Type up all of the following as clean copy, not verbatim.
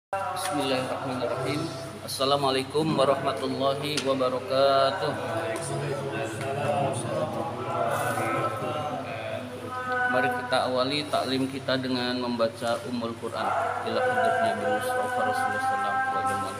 Bismillahirrahmanirrahim. Assalamualaikum warahmatullahi wabarakatuh. Mari kita awali taklim kita dengan membaca Ummul Quran ila hadratin Nabi Mustafa Rasulullah sallallahu alaihi wasallam.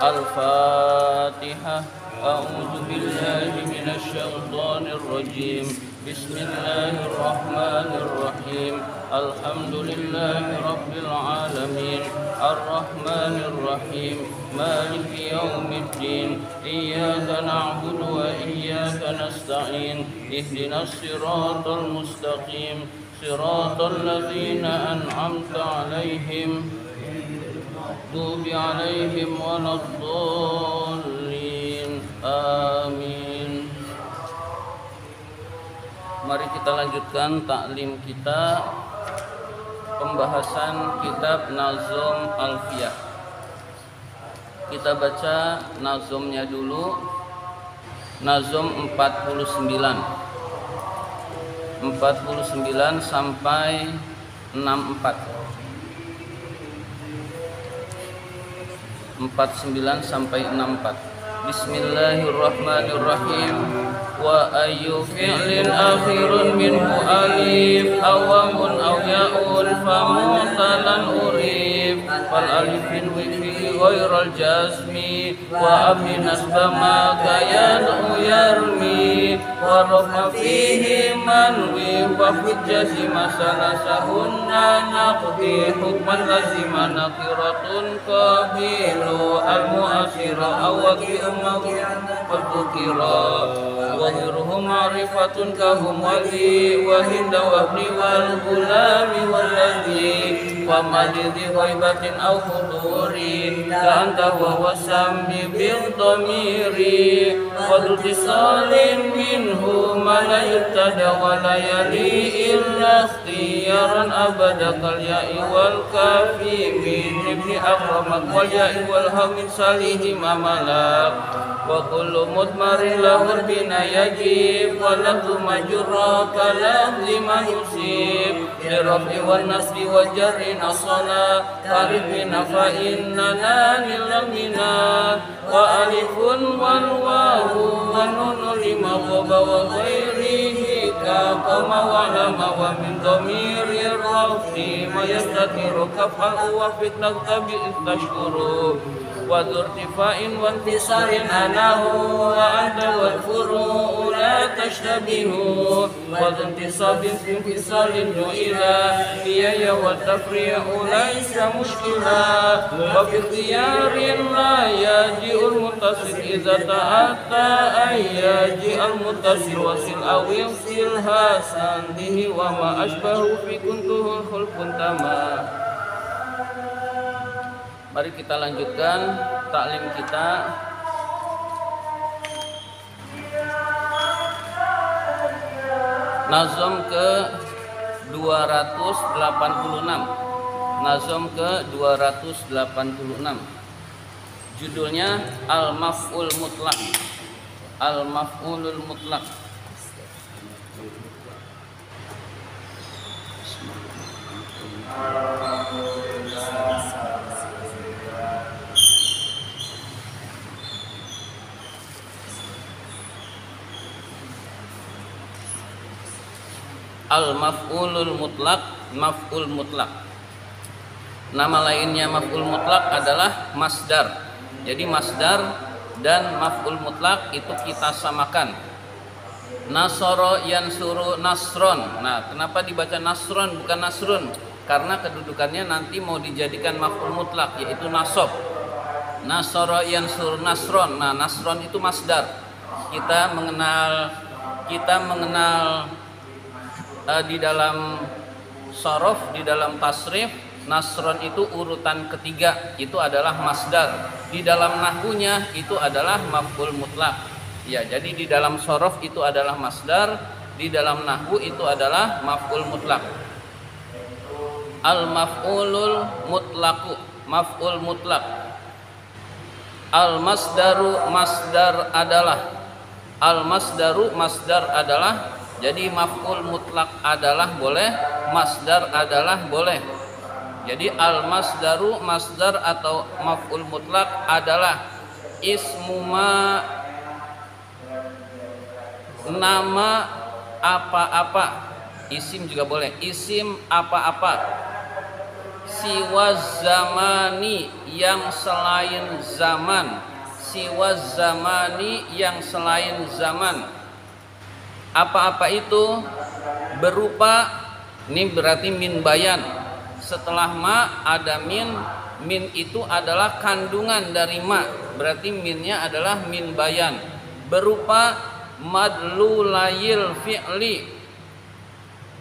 Al-Fatihah. A'udzu billahi minasy syaithanir rajim. Bismillahirrahmanirrahim. Alhamdulillahi rabbil alamin. Ar-Rahmanir Rahim. Maliki yaumiddin. Iyyaka na'budu wa iyyaka nasta'in. Ihdinas siratal mustaqim. Siratal ladzina an'amta 'alaihim. Tubi 'alaihim waladdallin. Amin. Mari kita lanjutkan taklim kita, pembahasan kitab Nazm Alfiyah. Kita baca nazmnya dulu. Nazm 49 sampai 64. 49 sampai 64. Bismillahirrahmanirrahim. Wa ayyu fi'lin akhirun minhu alif awamun aw ya'un famutalan urif fal alifin wifi ghairal jazmi wa aminas bama kayadu yarmi wa rafa fihi manwi wa fujjasi masalah sahunna naqdi hukman lazima nakiratun qabilu al-mu'asira awaki Fadukira Wahiruhum ma'rifatun kahum wali Wahinda wabni wal gulami walladhi Famadidhi ghaibatin au hudurin Ka'anta wa wasami bil domiri Wadudisalin minhu malayutada walayali illa ikhtiyaran abadakal ya'i wal kafi min ibni akramat wal ya'i wal hamin salihi mamalak wa kullu mudmarin lahur bina yajib wa lafzu majurra kalam lima yusib lirafi wa nasbi wa jarri nasana karib bina fa inna nanil lamina wa alifun wal wawu wa nunu lima waba wa ghairihi ka kama wa lama wa min dhamiri rafi ma yastatiru kafa'u wa fitnah tabi tashkuru wa dzurtifa'in wa intisarin anahu wa anta wal furu'u la tashtabihu wa dzuntisabin fi intisalin ju'ila iyaya wa tafri'u laysa mushkila wa fi ikhtiyarin la yaji'ul mutasir idza ta'atta ayyaji al mutasir wasil awil sil hasan bihi wa ma ashbahu fi kuntuhul khulqun tamam. Mari kita lanjutkan taklim kita. Nazm ke 286. Nazm ke 286. Judulnya Al-Maf'ul Mutlaq. Al-Maf'ulul Mutlaq. Al-Maf'ulul Mutlaq, Maf'ul Mutlaq. Nama lainnya Maf'ul Mutlaq adalah masdar. Jadi masdar dan Maf'ul Mutlaq itu kita samakan. Nasoro yansuru nasron. Nah, kenapa dibaca nasron bukan nasrun? Karena kedudukannya nanti mau dijadikan Maf'ul Mutlaq, yaitu nasab. Nasoro yansuru nasron. Nah, nasron itu masdar. Kita mengenal di dalam sorof, di dalam tasrif, nasron itu urutan ketiga, itu adalah masdar. Di dalam nahwunya itu adalah maf'ul mutlaq. Ya, jadi di dalam sorof itu adalah masdar, di dalam nahwu itu adalah maf'ul mutlaq. Al-maf'ulul mutlaqu, maf'ul mutlaq. Al-masdaru masdar adalah. Al-masdaru masdar adalah. Jadi maf'ul mutlak adalah boleh, masdar adalah boleh. Jadi al-masdaru, masdar atau maf'ul mutlak adalah ismuma, nama apa-apa. Isim juga boleh, isim apa-apa. Siwaz zamani, yang selain zaman. Siwaz zamani, yang selain zaman. Apa-apa itu berupa, ini berarti min bayan. Setelah ma ada min, min itu adalah kandungan dari ma, berarti minnya adalah min bayan. Berupa madlulayil fi'li,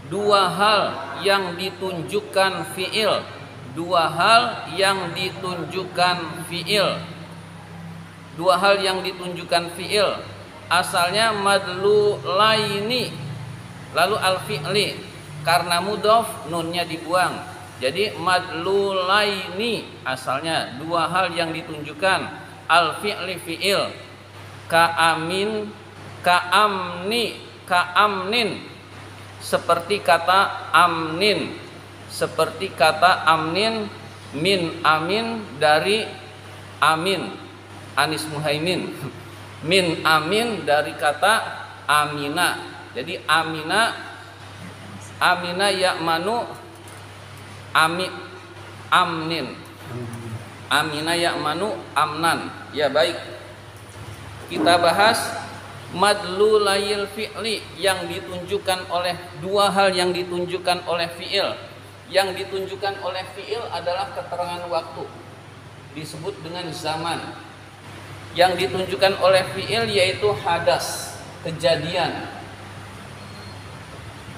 dua hal yang ditunjukkan fi'il. Dua hal yang ditunjukkan fi'il. Dua hal yang ditunjukkan fi'il. Asalnya madlulaini, lalu al-fi'li, karena mudhof nunnya dibuang. Jadi madlulaini asalnya dua hal yang ditunjukkan, al-fi'li fi'il. Ka'amin, ka'amni, ka'amnin, seperti kata amnin. Seperti kata amnin, min amin, dari amin, Anies Muhaimin. Min amin dari kata amina. Jadi amina, amina ya'manu, amnin. Amina ya'manu amnan. Ya baik. Kita bahas madlulayil fi'li, yang ditunjukkan oleh dua hal yang ditunjukkan oleh fi'il. Yang ditunjukkan oleh fi'il adalah keterangan waktu, disebut dengan zaman. Yang ditunjukkan oleh fi'il yaitu hadas, kejadian.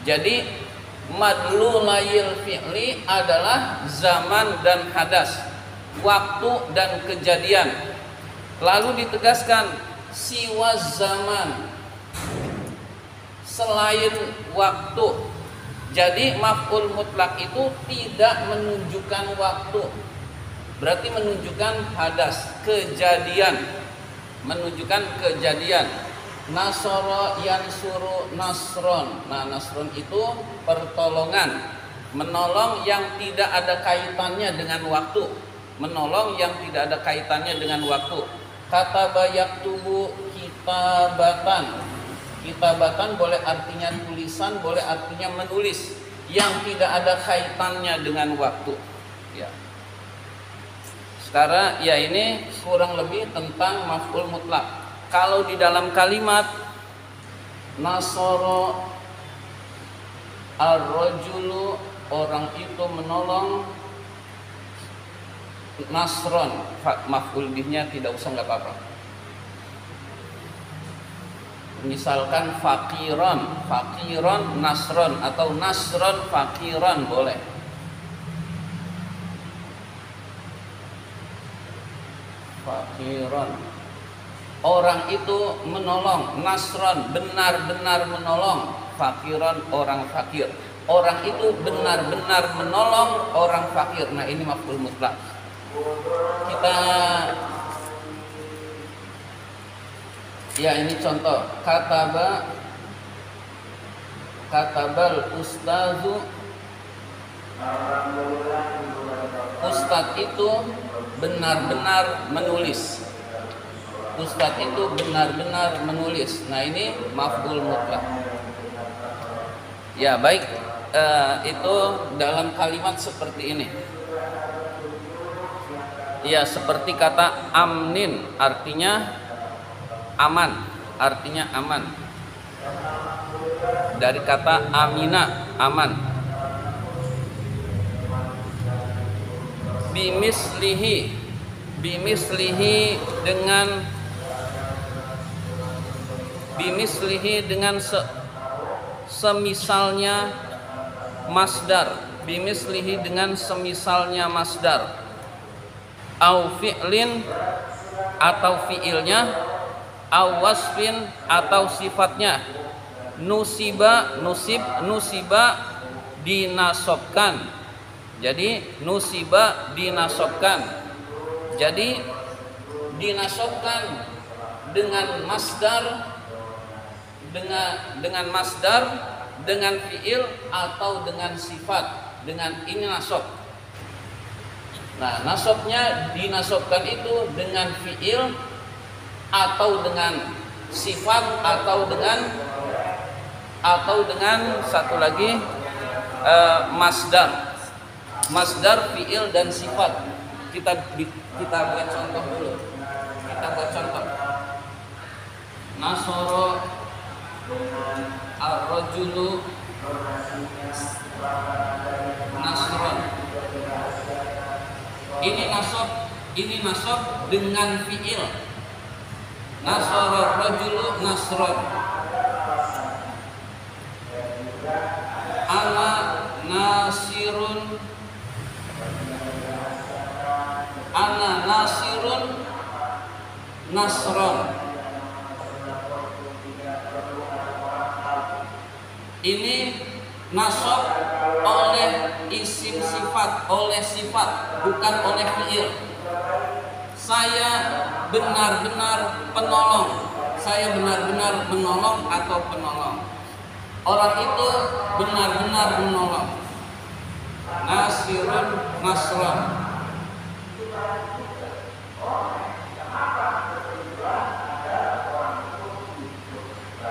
Jadi madlulayil fi'li adalah zaman dan hadas, waktu dan kejadian. Lalu ditegaskan siwa zaman, selain waktu. Jadi maf'ul mutlak itu tidak menunjukkan waktu, berarti menunjukkan hadas, kejadian, menunjukkan kejadian. Nasoro yansuru nasron. Nah, nasron itu pertolongan, menolong yang tidak ada kaitannya dengan waktu, menolong yang tidak ada kaitannya dengan waktu. Kataba yaktubu kitabatan. Kitabatan boleh artinya tulisan, boleh artinya menulis, yang tidak ada kaitannya dengan waktu. Ya. Sekarang ya ini kurang lebih tentang maf'ul mutlak. Kalau di dalam kalimat nasoro ar-rajulu, orang itu menolong, nasron, maf'ul bihnya tidak usah, nggak apa-apa. Misalkan fakiron, fakiron nasron, atau nasron fakiron boleh. Fakiron, orang itu menolong. Nasron, benar-benar menolong. Fakiron, orang fakir. Orang itu benar-benar menolong orang fakir. Nah, ini maf'ul mutlak. Kita ya, ini contoh. Katabal ustazu, ustadz itu benar-benar menulis. Ustadz itu benar-benar menulis. Nah, ini maf'ul mutlak. Ya baik, itu dalam kalimat seperti ini. Ya, seperti kata amnin, artinya aman, artinya aman. Dari kata amina, aman. Bimislihi, bimislihi dengan semisalnya masdar. Bimislihi dengan semisalnya masdar. Au fi'lin, atau fi'ilnya. Au wasfin, atau sifatnya. Nusiba, nusiba dinasobkan. Jadi nusiba dinasobkan. Jadi dinasobkan dengan masdar, dengan masdar dengan fiil atau dengan sifat, dengan ini nasab. Nah, nasabnya dinasobkan itu dengan fiil atau dengan sifat atau dengan satu lagi masdar. Masdar, fiil dan sifat. Kita buat contoh dulu. Kita buat contoh. Nasoro ar-rajulu nasron. Ini nasab dengan fiil. Nasoro ar-rajulu nasron. Ana nasirun nasron. Ini nasab oleh isim sifat, oleh sifat, bukan oleh fiil. Saya benar-benar penolong. Saya benar-benar menolong atau penolong. Orang itu benar-benar menolong. Nasirun nasron.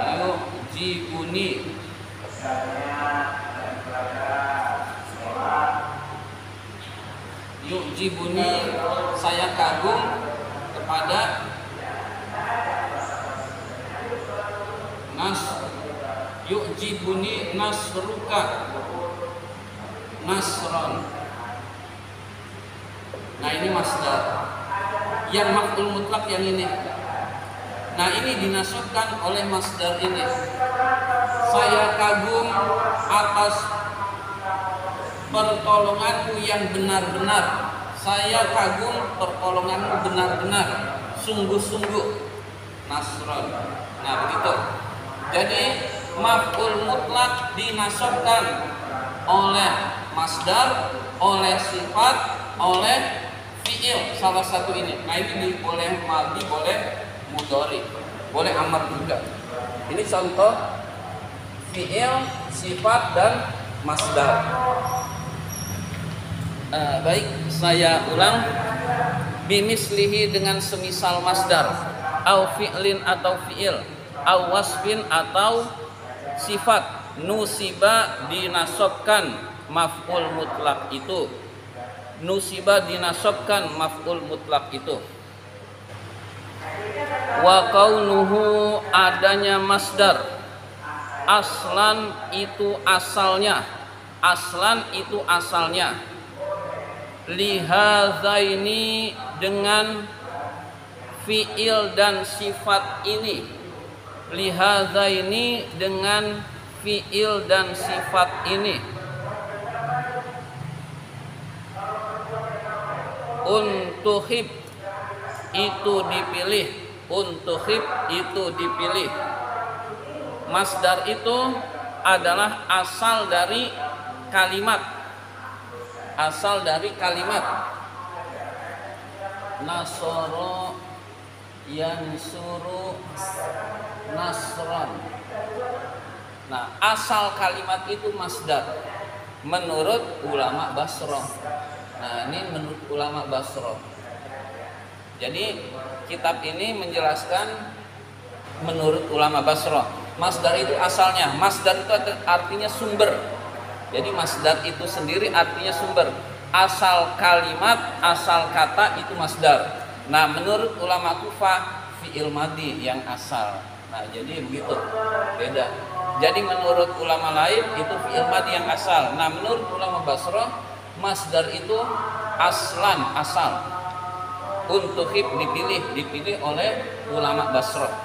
Yujibuni. Yujibuni, saya kagum kepada yujibuni nasruka nasron. Nah, ini masdar. Yang maf'ul mutlak yang ini. Nah, ini dinasabkan oleh masdar ini. Saya kagum atas pertolonganmu yang benar-benar. Saya kagum pertolonganmu benar-benar, sungguh-sungguh. Nasron. Nah, begitu. Jadi maf'ul mutlak dinasabkan oleh masdar, oleh sifat, oleh fiil, salah satu ini. Nah, ini boleh madhi, boleh mudhari, boleh amar juga. Ini contoh fiil, sifat dan masdar. Baik, saya ulang. Bimislihi, dengan semisal masdar, au fi'lin atau fiil, au wasfin atau sifat, nusiba dinasabkan maf'ul mutlak itu. Nusiba dinasabkan maf'ul mutlak itu. Wa kaunuhu, adanya masdar, aslan itu asalnya, aslan itu asalnya, lihazaini, dengan fiil dan sifat ini, lihazaini, dengan fiil dan sifat ini. Untuhib, itu dipilih, untuhib itu dipilih. Masdar itu adalah asal dari kalimat, asal dari kalimat. Nasoro yansuru nasron. Nah, asal kalimat itu masdar menurut ulama Basrah. Nah, ini menurut ulama Basrah. Jadi kitab ini menjelaskan menurut ulama Basrah. Masdar itu asalnya, masdar itu artinya sumber. Jadi masdar itu sendiri artinya sumber. Asal kalimat, asal kata itu masdar. Nah, menurut ulama Kufah fi'il madhi yang asal. Nah, jadi begitu. Beda. Jadi menurut ulama lain itu fi'il madhi yang asal. Nah, menurut ulama Basrah masdar itu aslan, asal. Untuhib dipilih oleh ulama Basrah.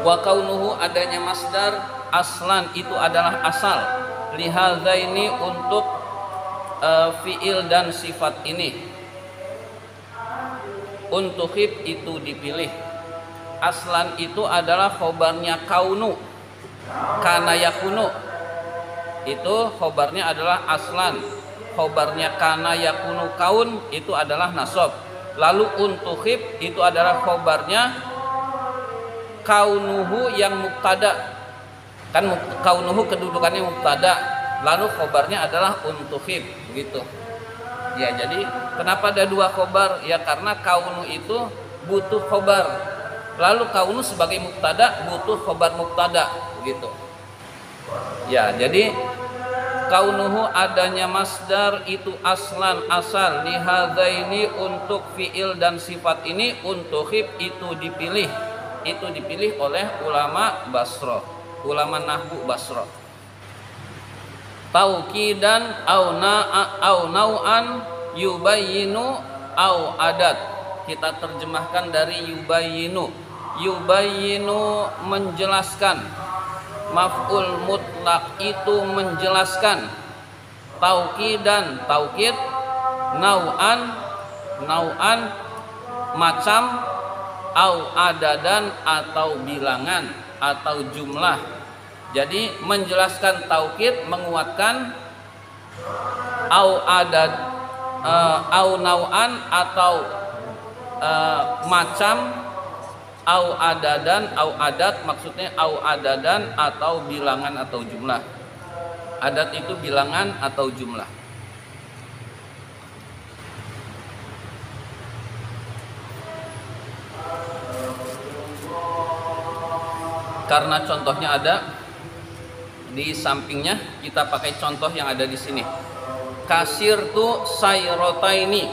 Wa kaunuhu, adanya masdar, aslan itu adalah asal. Lihazaini, untuk fiil dan sifat ini. Untuhib itu dipilih. Aslan itu adalah khobarnya kaunu, kana yakunu. Itu khobarnya adalah aslan. Khobarnya kana yakunu kaun itu adalah nasab. Lalu untuhib itu adalah khobarnya kaunuhu yang mubtada. Kan kaunuhu kedudukannya mubtada, lalu khobarnya adalah untukhib gitu. Ya, jadi kenapa ada dua khobar? Ya karena kaunu itu butuh khobar. Lalu kaunu sebagai mubtada butuh khobar mubtada gitu. Ya, jadi kaunuhu adanya masdar itu aslan asal lihadaini untuk fiil dan sifat ini, untuk hib itu dipilih oleh ulama Basra, ulama nahwu Basra. Tauqidan au nau'an yubayyinu au adat. Kita terjemahkan dari yubayyinu. Yubayyinu menjelaskan. Maf'ul mutlak itu menjelaskan. Tauqidan tauqid, nau'an macam, au adadan atau bilangan atau jumlah. Jadi menjelaskan taukid, menguatkan, au adad, au nau'an atau macam, au adadan, au adat maksudnya au adadan atau bilangan atau jumlah. Adat itu bilangan atau jumlah. Karena contohnya ada di sampingnya, kita pakai contoh yang ada di sini. Kasirtu sayrotaini,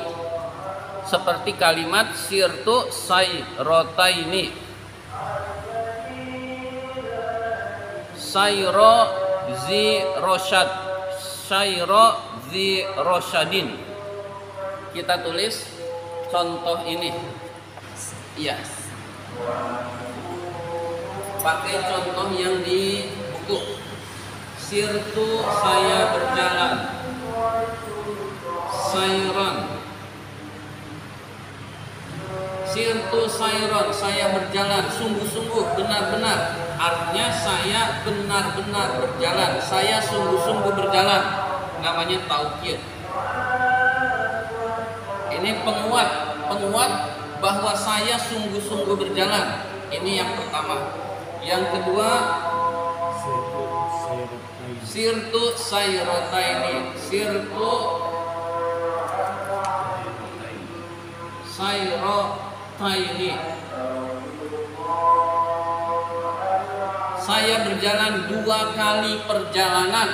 seperti kalimat sirtu sayrotaini. Sayro zi rosyad, sayro zi rosyadin. Kita tulis contoh ini. Iya. Pakai contoh yang di buku. Sirtu saya berjalan, sayron. Sirtu sayron, saya berjalan sungguh-sungguh, benar-benar. Artinya saya benar-benar berjalan, saya sungguh-sungguh berjalan. Namanya taukid. Ini penguat bahwa saya sungguh-sungguh berjalan. Ini yang pertama. Yang kedua, sirtu sayrotaini, sirtu sayrotaini. Saya berjalan 2 kali perjalanan.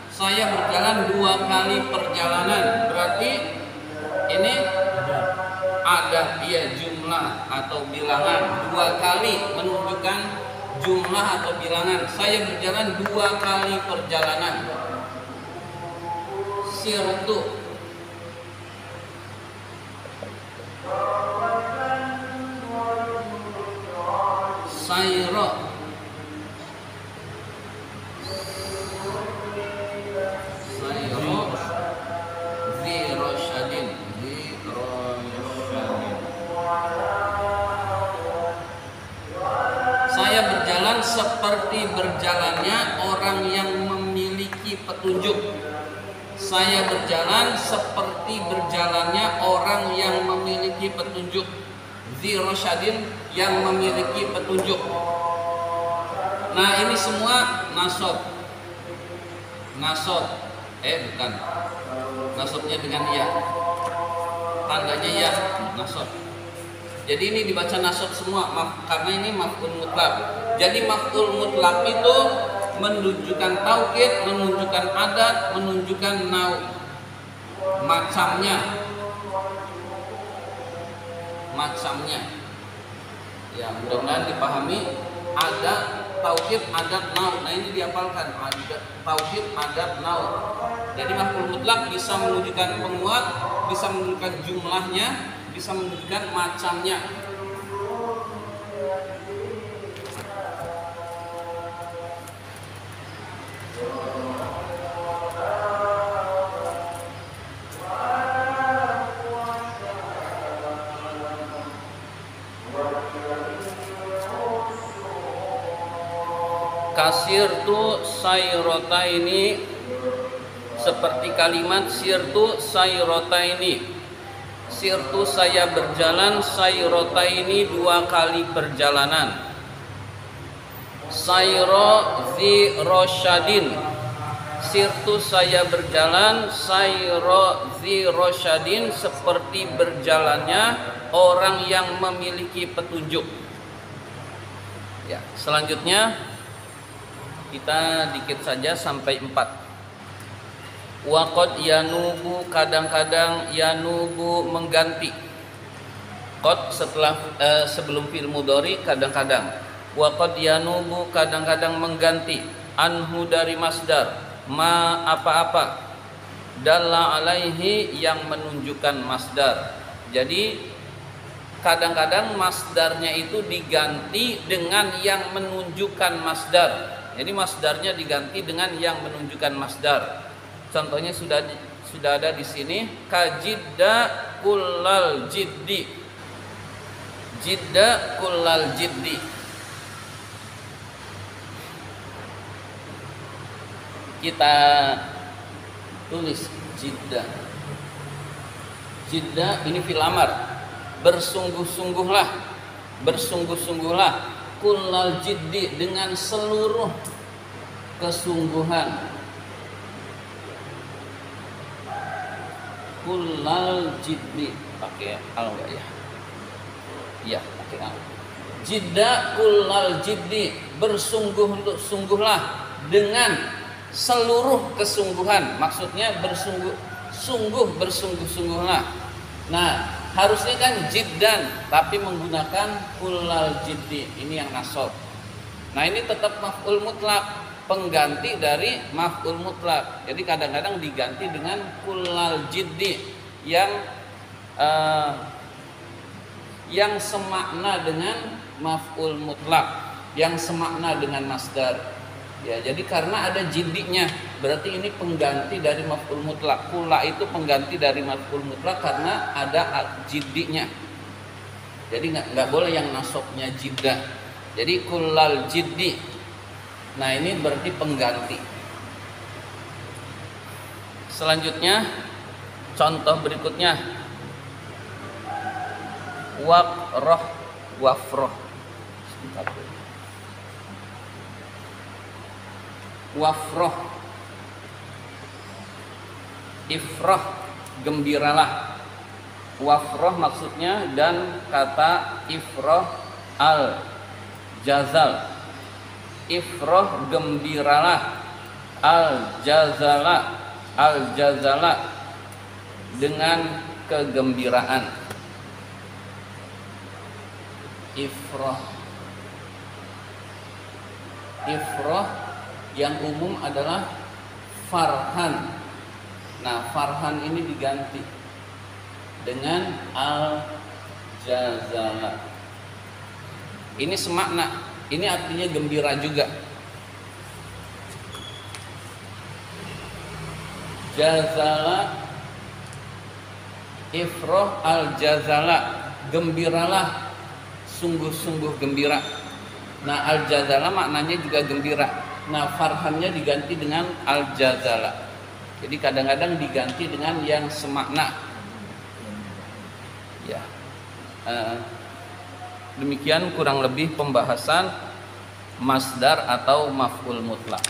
Saya berjalan 2 kali perjalanan. Berarti ini ada jumlah atau bilangan. 2 kali menunjukkan jumlah atau bilangan. Saya berjalan 2 kali perjalanan. Sirtu. Sayro. Sayro zirosyadin. Saya berjalan seperti berjalannya orang yang memiliki petunjuk. Saya berjalan seperti berjalannya orang yang memiliki petunjuk. Zirosyadin, yang memiliki petunjuk. Nah, ini semua nasab. Bukan. Nasabnya dengan ya. Tandanya ya, nasab. Jadi ini dibaca nasab semua, karena ini maf'ul mutlak. Jadi maf'ul mutlak itu menunjukkan taukid, menunjukkan adat, menunjukkan nau, macamnya. Ya, mudah-mudahan dipahami. Ada taukid, adat, nau. Nah, ini dihafalkan. Ada taukid, adat, nau. Jadi maf'ul mutlak bisa menunjukkan penguat, bisa menunjukkan jumlahnya, bisa menunjukkan macamnya. Kasirtu sayrotaini, seperti kalimat sirtu sayrotaini. Sirtu saya berjalan, sayrotaini 2 kali perjalanan. sayra zi rosyadin, sirtu saya berjalan, sayra zi rosyadin, seperti berjalannya orang yang memiliki petunjuk. Ya, selanjutnya kita dikit saja sampai 4. Waqad yanubu, kadang-kadang yanubu mengganti. Qad setelah sebelum fi'il mudhari kadang-kadang. Waqad yanubu, kadang-kadang mengganti. Anhu dari masdar, ma apa-apa. Dalla alaihi, yang menunjukkan masdar. Jadi kadang-kadang masdarnya itu diganti dengan yang menunjukkan masdar. Jadi masdarnya diganti dengan yang menunjukkan masdar. Contohnya sudah ada di sini, kajidda kullal jiddi. Jidda kullal jiddi. Kita tulis jidda. Jidda ini fil amar. Bersungguh-sungguhlah, bersungguh-sungguhlah, kullal jiddi, dengan seluruh kesungguhan. Kullal jiddi, pakai al enggak ya? Iya, pakai al. Jidda kullal jiddi, bersungguh-sungguhlah dengan seluruh kesungguhan. Maksudnya bersungguh-sungguhlah. Nah, harusnya kan jiddan, tapi menggunakan kullal jiddi, ini yang nasab. Nah, ini tetap maf'ul mutlak, pengganti dari maf'ul mutlak. Jadi kadang-kadang diganti dengan kullal jiddi yang semakna dengan maf'ul mutlak, yang semakna dengan masdar. Ya, jadi karena ada jiddinya, berarti ini pengganti dari maf'ul mutlak. Kulla itu pengganti dari maf'ul mutlak karena ada jiddinya. Jadi nggak boleh yang nasabnya jiddah. Jadi kullal jiddi. Nah, ini berarti pengganti. Selanjutnya contoh berikutnya, waqroh wafroh. Sebentar. Wafroh, ifroh, gembiralah. Wafroh maksudnya, dan kata ifroh al jazal. Ifroh, gembiralah. Al jazala, dengan kegembiraan. Ifroh yang umum adalah farhan. Nah, farhan ini diganti dengan al-jazala. Ini semakna, ini artinya gembira juga. Jazala, ifroh al-jazala, gembiralah, sungguh-sungguh gembira. Nah, al-jazala maknanya juga gembira. Nah, farhannya diganti dengan al-jazala. Jadi kadang-kadang diganti dengan yang semakna. Ya, demikian kurang lebih pembahasan masdar atau maf'ul mutlak.